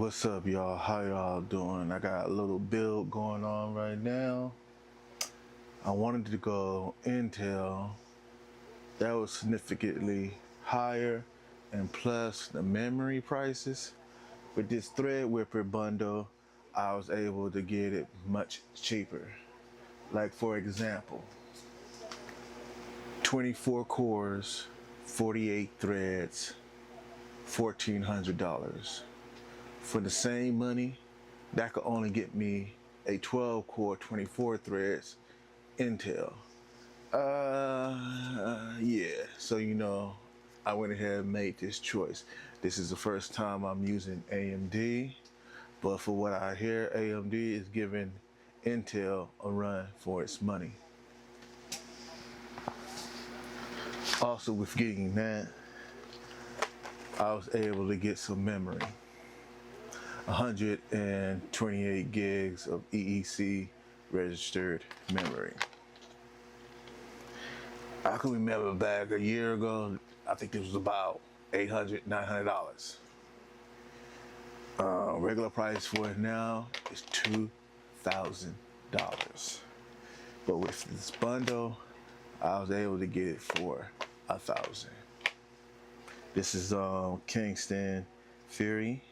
What's up, y'all? How y'all doing? I got a little build going on right now. I wanted to go Intel. That was significantly higher, and plus the memory prices. With this Threadripper bundle, I was able to get it much cheaper. Like, for example, 24 cores, 48 threads, $1,400. For the same money, that could only get me a 12 core, 24 threads Intel. Yeah, so I went ahead and made this choice. This is the first time I'm using AMD, but for what I hear, AMD is giving Intel a run for its money. Also, with getting that, I was able to get some memory. 128 gigs of ECC Registered memory. I can remember back a year ago, I think this was about $800, $900. Regular price for it now is $2,000. But with this bundle, I was able to get it for $1,000. This is Kingston Fury.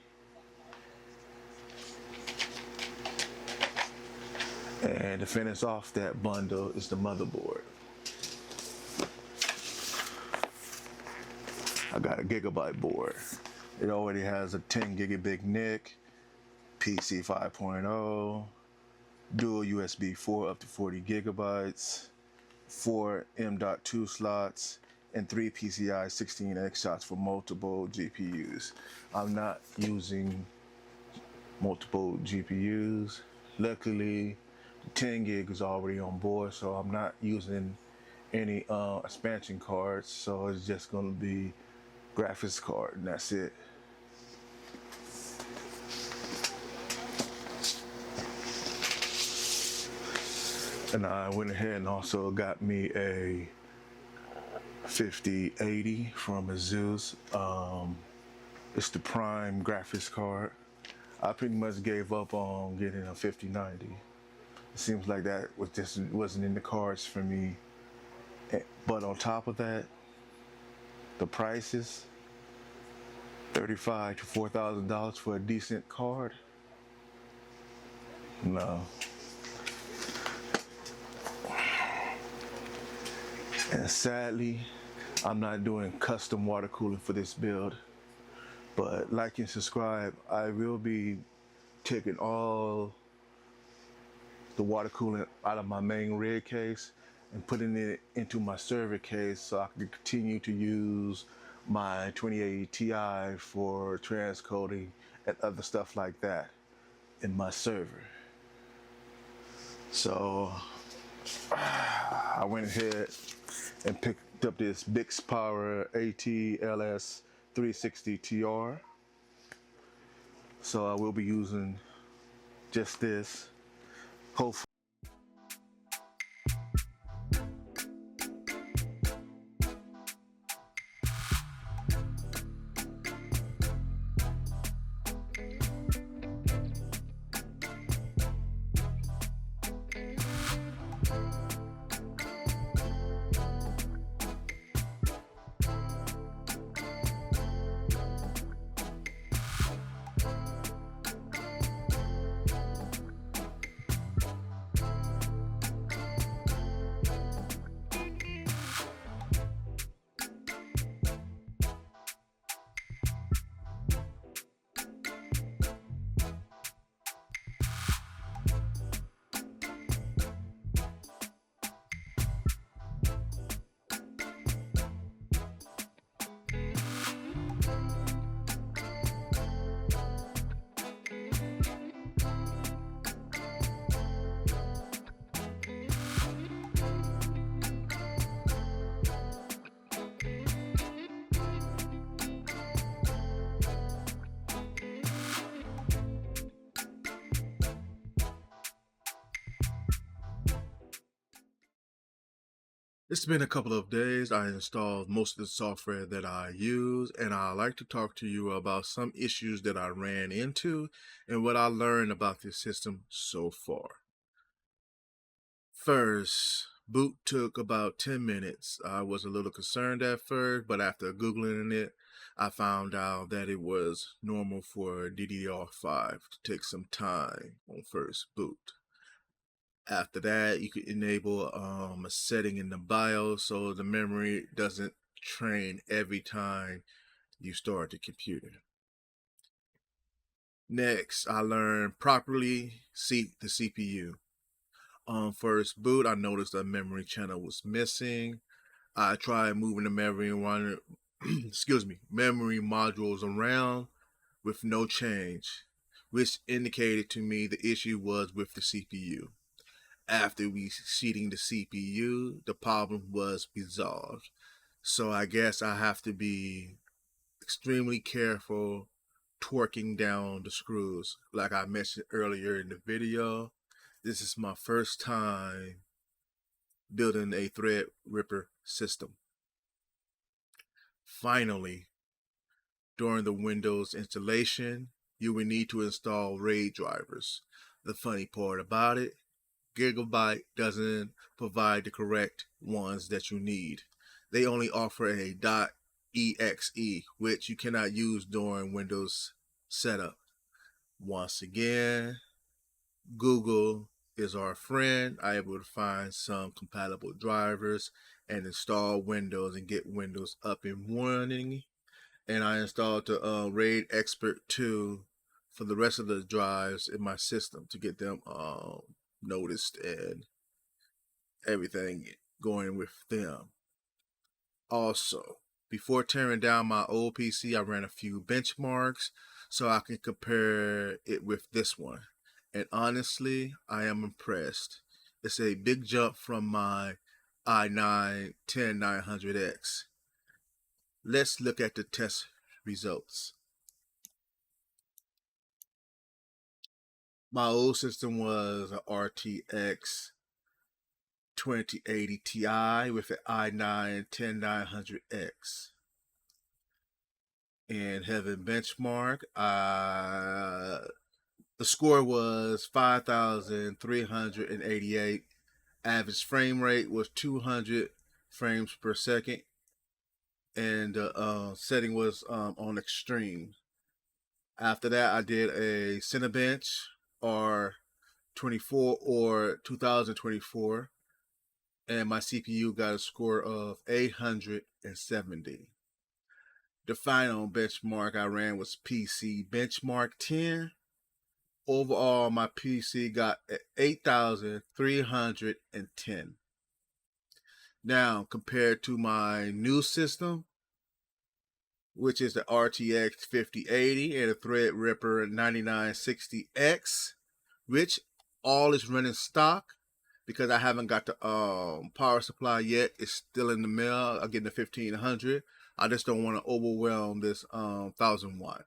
And to finish off that bundle is the motherboard. I got a Gigabyte board. It already has a 10 gigabit NIC, PC 5.0, dual USB 4 up to 40 gigabytes, 4 M.2 slots, and 3 PCIe 16X slots for multiple GPUs. I'm not using multiple GPUs. Luckily, 10 gig is already on board, so I'm not using any expansion cards, so it's just going to be graphics card, and that's it. And I went ahead and also got me a 5080 from Asus. It's the prime graphics card. I pretty much gave up on getting a 5090. It seems like that wasn't in the cards for me. But on top of that, the prices, $3,500 to $4,000 for a decent card. No. And sadly, I'm not doing custom water cooling for this build. But like and subscribe, I will be taking all the water cooling out of my main rig case and putting it into my server case so I can continue to use my 2080 Ti for transcoding and other stuff like that in my server. So I went ahead and picked up this Bixpower ATLS 360 TR. So I will be using just this. Hopefully. It's been a couple of days. I installed most of the software that I use, and I'd like to talk to you about some issues that I ran into and what I learned about this system so far. First, boot took about 10 minutes. I was a little concerned at first, but after Googling it, I found out that it was normal for DDR5 to take some time on first boot. After that, you could enable a setting in the BIOS so the memory doesn't train every time you start the computer. Next, I learned properly seat the CPU. On first boot, I noticed a memory channel was missing. I tried moving the memory memory modules around with no change, which indicated to me the issue was with the CPU. After reseating the CPU, the problem was resolved. So I guess I have to be extremely careful torquing down the screws. Like I mentioned earlier in the video, this is my first time building a Threadripper system. Finally, during the Windows installation, you will need to install RAID drivers. The funny part about it, Gigabyte doesn't provide the correct ones that you need. They only offer a .exe, which you cannot use during Windows setup. Once again, Google is our friend. I was able to find some compatible drivers and install Windows and get Windows up and running. And I installed the RAID Expert 2 for the rest of the drives in my system to get them noticed and everything going with them. Also, before tearing down my old PC, I ran a few benchmarks so I can compare it with this one. And honestly, I am impressed. It's a big jump from my i9-10900X. Let's look at the test results. My old system was an RTX 2080 Ti with an i9-10900X. And having benchmark, the score was 5,388. Average frame rate was 200 frames per second, and the setting was on extreme. After that, I did a Cinebench R24 or 2024, and my CPU got a score of 870. The final benchmark I ran was PC Benchmark 10. Overall, my PC got 8,310. Now, compared to my new system, which is the RTX 5080 and the Threadripper 9960X, which all is running stock because I haven't got the power supply yet. It's still in the mail. I'm getting the 1500. I just don't want to overwhelm this 1000 watt.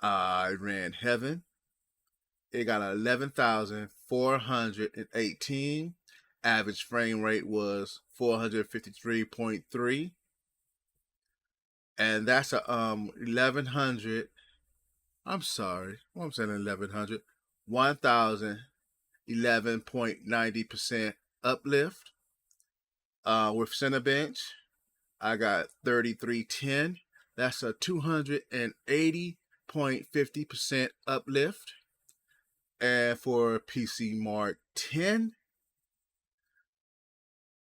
I ran Heaven. It got 11,418. Average frame rate was 453.3. And that's a 1100. I'm sorry. Well, I'm saying 1100. 1,011.90% uplift. With Cinebench, I got 3310. That's a 280.50% uplift. And for PC Mark 10,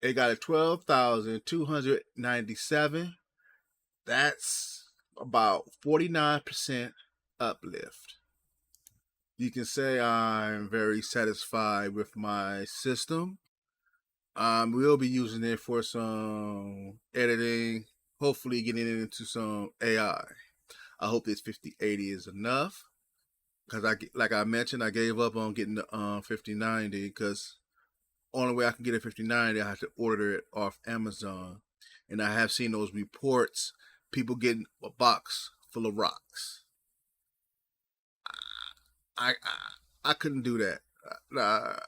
it got a 12,297. That's about 49% uplift. You can say I'm very satisfied with my system. We'll be using it for some editing, hopefully getting it into some AI. I hope this 5080 is enough. Because like I mentioned, I gave up on getting the 5090 because only way I can get a 5090, I have to order it off Amazon. And I have seen those reports, people getting a box full of rocks. I couldn't do that. I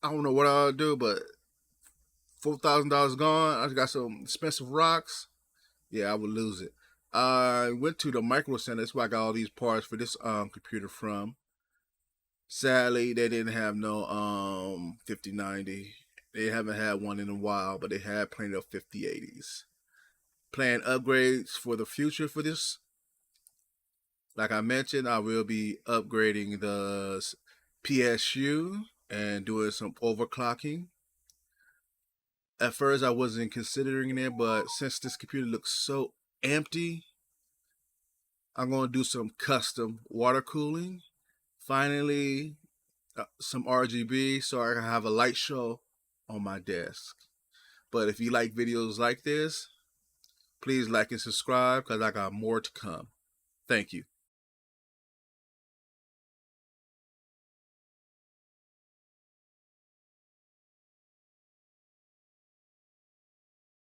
don't know what I'll do, but $4,000 gone. I got some expensive rocks. Yeah, I would lose it. I went to the Micro Center. That's where I got all these parts for this computer from. Sadly, they didn't have no 5090. They haven't had one in a while, but they had plenty of 5080s. Plan upgrades for the future for this. Like I mentioned, I will be upgrading the PSU and doing some overclocking. At first, I wasn't considering it, but since this computer looks so empty, I'm going to do some custom water cooling. Finally, some RGB so I can have a light show on my desk. But if you like videos like this, please like and subscribe because I got more to come. Thank you.